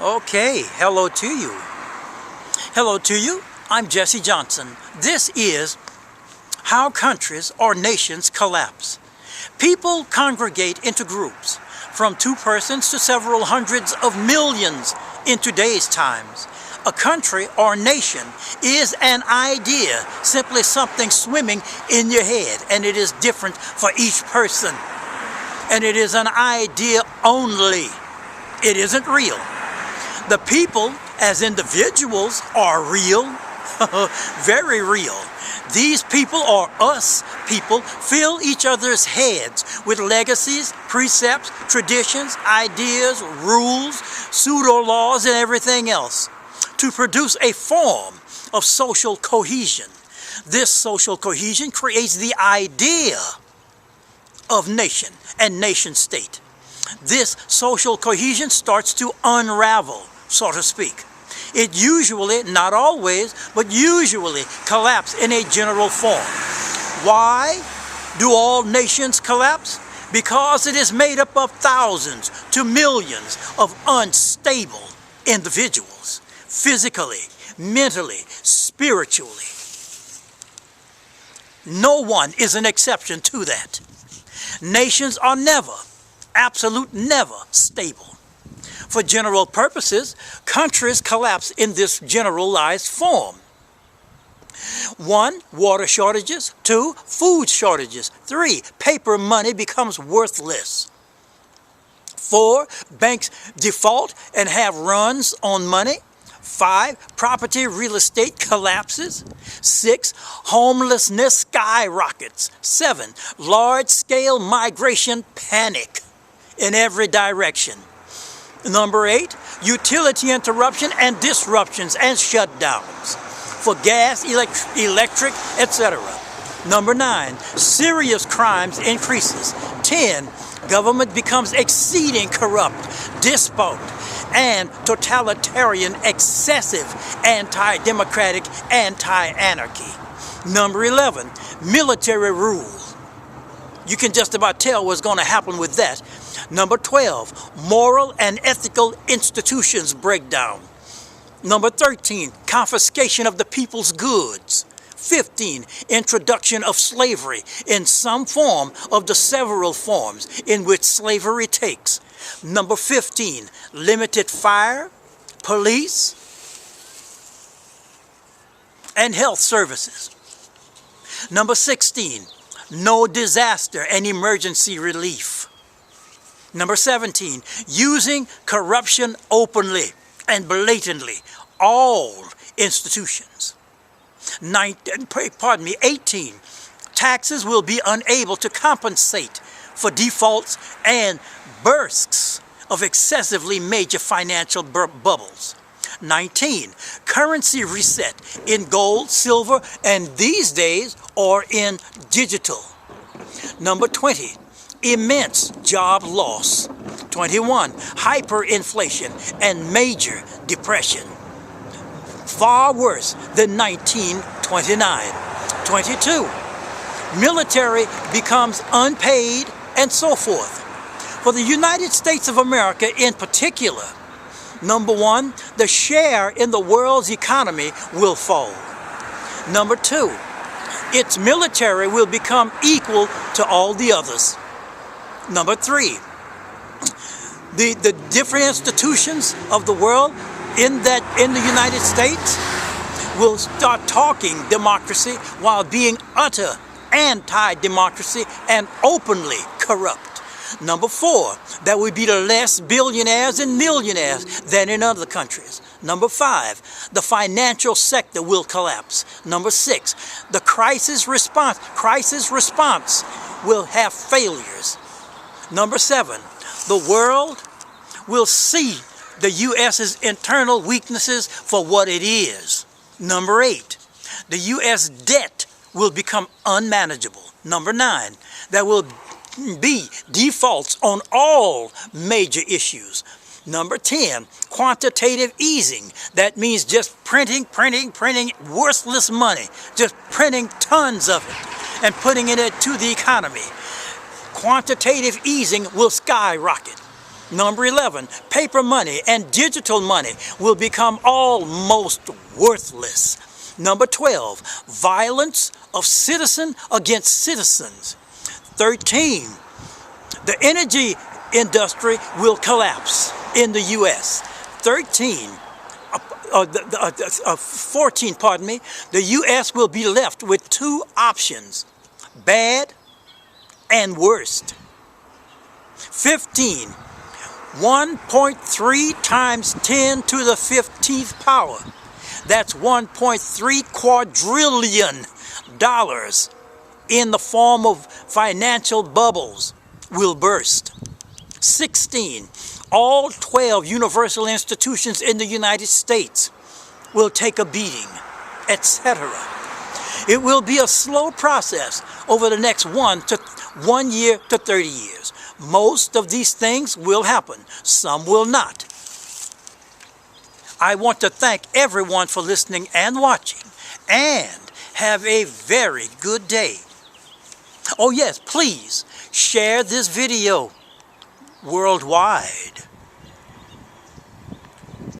Okay, hello to you. Hello to you. I'm Jessie Johnson. This is how countries or nations collapse. People congregate into groups, from 2 persons to several hundreds of millions in today's times. A country or nation is an idea, simply something swimming in your head, and it is different for each person. And it is an idea only. It isn't real. The people as individuals are real, very real. These people, or us people, fill each other's heads with legacies, precepts, traditions, ideas, rules, pseudo-laws, and everything else to produce a form of social cohesion. This social cohesion creates the idea of nation and nation state. This social cohesion starts to unravel, so to speak. It usually, not always, but usually collapses in a general form. Why do all nations collapse? Because it is made up of thousands to millions of unstable individuals, physically, mentally, spiritually. No one is an exception to that. Nations are never, absolute never, stable. For general purposes, countries collapse in this generalized form. 1, water shortages. 2, food shortages. 3, paper money becomes worthless. 4, banks default and have runs on money. 5, property real estate collapses. 6, homelessness skyrockets. 7, large-scale migration panic in every direction. Number 8, utility interruption and disruptions and shutdowns for gas, electric, etc. Number 9, serious crimes increases. 10, government becomes exceeding corrupt, despot, and totalitarian, excessive, anti-democratic, anti-anarchy. Number 11, military rule. You can just about tell what's going to happen with that. Number 12, moral and ethical institutions break down. Number 13, confiscation of the people's goods. 15, introduction of slavery in some form of the several forms in which slavery takes. Number 15, limited fire, police, and health services. Number 16, no disaster and emergency relief. Number 17, using corruption openly and blatantly, all institutions. 18, taxes will be unable to compensate for defaults and bursts of excessively major financial bubbles. 19, currency reset in gold, silver, and these days, or in digital. Number 20, immense job loss. 21, hyperinflation and major depression. Far worse than 1929. 22, military becomes unpaid, and so forth. For the United States of America in particular, number 1, the share in the world's economy will fall. Number 2, its military will become equal to all the others. Number 3, the different institutions of the world in the United States will start talking democracy while being utter anti-democracy and openly corrupt. Number 4, there will be less billionaires and millionaires than in other countries. Number 5, the financial sector will collapse. Number 6, the crisis response will have failures. Number 7, the world will see the U.S.'s internal weaknesses for what it is. Number 8, the U.S. debt will become unmanageable. Number 9, there will be defaults on all major issues. Number 10, quantitative easing. That means just printing worthless money, just printing tons of it and putting it into the economy. Quantitative easing will skyrocket. Number 11, paper money and digital money will become almost worthless. Number 12, violence of citizen against citizens. 13, the energy industry will collapse in the U.S. 14, the U.S. will be left with two options, bad and worst. 15, 1.3 times 10 to the 15th power. That's $1.3 quadrillion in the form of financial bubbles will burst. 16, all 12 universal institutions in the United States will take a beating, etc. It will be a slow process over the next 1 year to 30 years. Most of these things will happen. Some will not. I want to thank everyone for listening and watching, and have a very good day. Oh yes, please share this video worldwide.